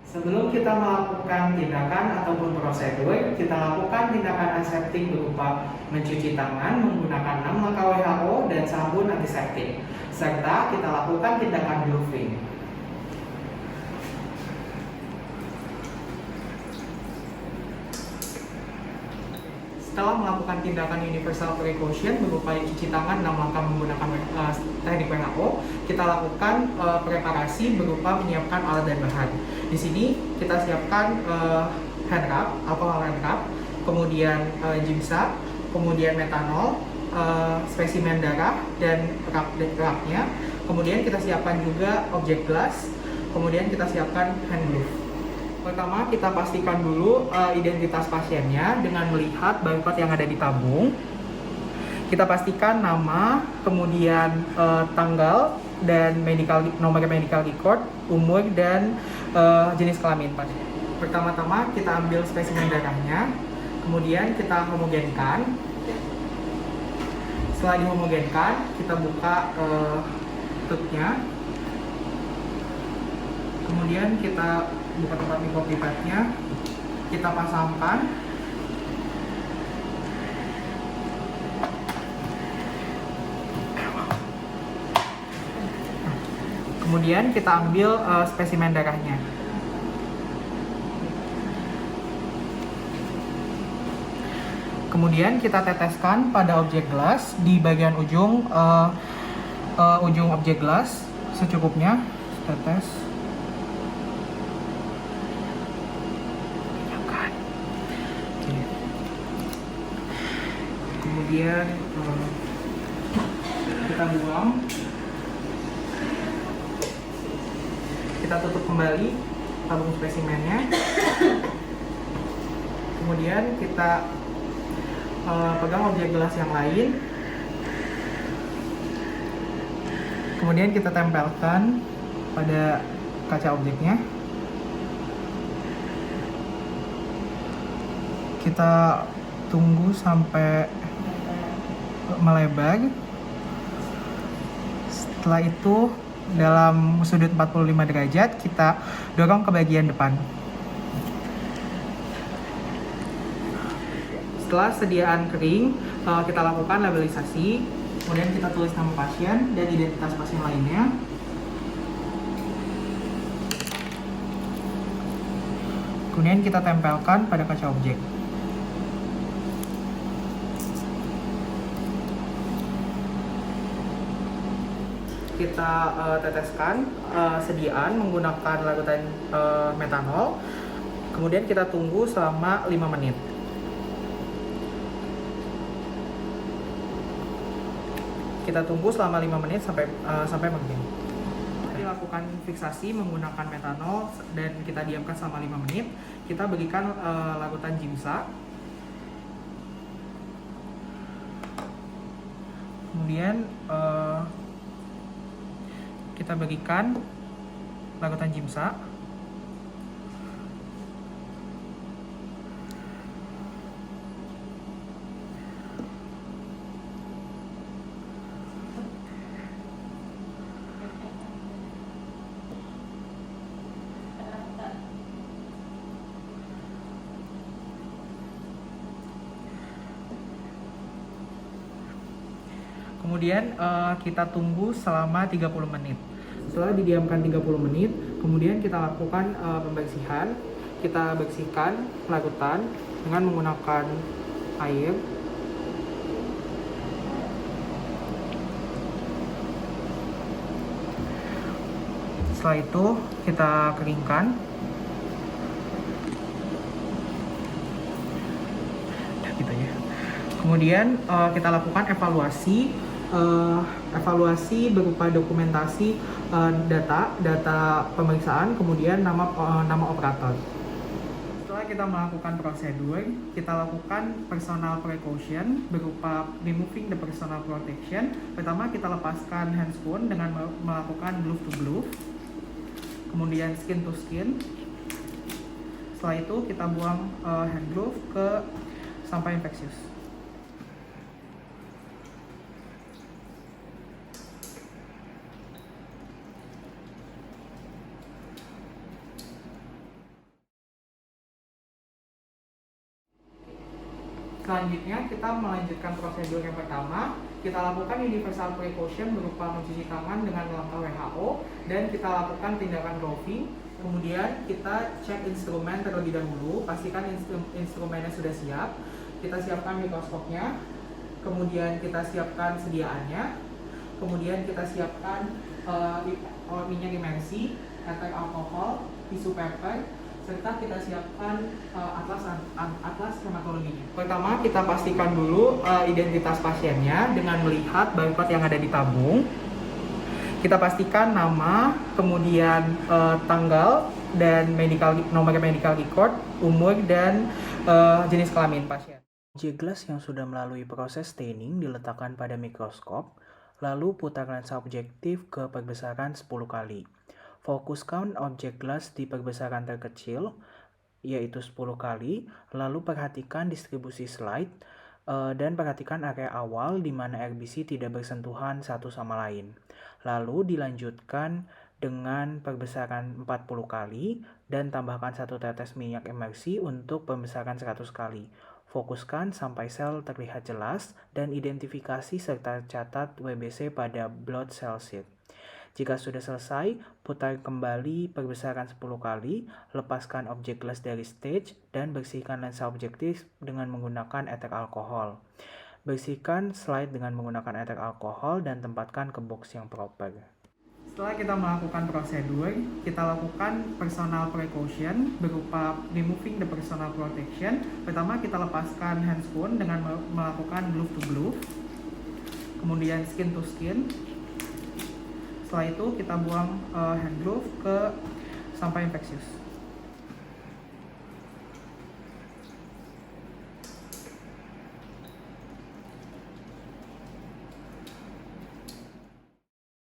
Sebelum kita melakukan tindakan ataupun prosedur, kita lakukan tindakan aseptik berupa mencuci tangan menggunakan 6 langkah WHO dan sabun antiseptik, serta kita lakukan tindakan gloving. Setelah melakukan tindakan universal precaution berupa cuci tangan 6 langkah menggunakan teknik WHO, kita lakukan preparasi berupa menyiapkan alat dan bahan. Di sini kita siapkan hand wrap, alkohol hand wrap, kemudian gimsa, kemudian metanol, spesimen darah dan rapnya. Kemudian kita siapkan juga objek glass, kemudian kita siapkan hand glove. Pertama, kita pastikan dulu identitas pasiennya dengan melihat barcode yang ada di tabung. Kita pastikan nama, kemudian tanggal, dan nomor medical record, umur, dan jenis kelamin pasien. Pertama-tama kita ambil spesimen darahnya, kemudian kita homogenkan. Setelah dihomogenkan, kita buka tutnya. Kemudian kita buka tempat mikropipetnya, kita pasangkan. Kemudian kita ambil spesimen darahnya. Kemudian kita teteskan pada objek gelas di bagian ujung objek gelas secukupnya. Tetes. Kemudian kita buang, kita tutup kembali tabung spesimennya, kemudian kita pegang objek gelas yang lain, kemudian kita tempelkan pada kaca objeknya. Kita tunggu sampai melebar. Setelah itu dalam sudut 45 derajat kita dorong ke bagian depan. Setelah sediaan kering, kita lakukan labelisasi, kemudian kita tulis nama pasien dan identitas pasien lainnya. Kemudian kita tempelkan pada kaca objek. Kita teteskan sediaan menggunakan larutan metanol, kemudian kita tunggu selama 5 menit. Kita tunggu selama 5 menit sampai mengering. Kita lakukan fiksasi menggunakan metanol dan kita diamkan selama 5 menit. Kita berikan larutan gimsa. Kemudian kita berikan larutan gimsa. Kemudian kita tunggu selama 30 menit. Setelah didiamkan 30 menit, kemudian kita lakukan pembersihan. Kita bersihkan larutan dengan menggunakan air. Setelah itu kita keringkan. Gitu ya. Kemudian kita lakukan evaluasi berupa dokumentasi data pemeriksaan, kemudian nama operator. Setelah kita melakukan prosedur, kita lakukan personal precaution berupa removing the personal protection. Pertama kita lepaskan handscoon dengan melakukan glove to glove, kemudian skin to skin. Setelah itu kita buang hand glove ke sampah infeksius. Selanjutnya kita melanjutkan prosedur yang pertama. Kita lakukan universal precaution berupa mencuci tangan dengan langkah WHO dan kita lakukan tindakan gloving. Kemudian kita cek instrumen terlebih dahulu, pastikan instrumennya sudah siap. Kita siapkan mikroskopnya, kemudian kita siapkan sediaannya, kemudian kita siapkan minyak imersi, eter alkohol, tisu paper, serta kita siapkan atlas hematologinya. Pertama kita pastikan dulu identitas pasiennya dengan melihat barcode yang ada di tabung. Kita pastikan nama, kemudian tanggal dan nomor medical record, umur dan jenis kelamin pasien. Objek gelas yang sudah melalui proses staining diletakkan pada mikroskop, lalu putar lensa objektif ke perbesaran 10 kali. Fokuskan objek gelas di perbesaran terkecil, yaitu 10 kali, lalu perhatikan distribusi slide, dan perhatikan area awal di mana RBC tidak bersentuhan satu sama lain. Lalu dilanjutkan dengan perbesaran 40 kali, dan tambahkan 1 tetes minyak imersi untuk pembesaran 100 kali. Fokuskan sampai sel terlihat jelas, dan identifikasi serta catat WBC pada blood cell sheet. Jika sudah selesai, putar kembali perbesaran 10 kali, lepaskan objek gelas dari stage, dan bersihkan lensa objektif dengan menggunakan eter alkohol. Bersihkan slide dengan menggunakan eter alkohol dan tempatkan ke box yang proper. Setelah kita melakukan prosedur, kita lakukan personal precaution berupa removing the personal protection. Pertama kita lepaskan handscoon dengan melakukan glove to glove, kemudian skin to skin. Setelah itu kita buang hand glove ke sampah infeksius.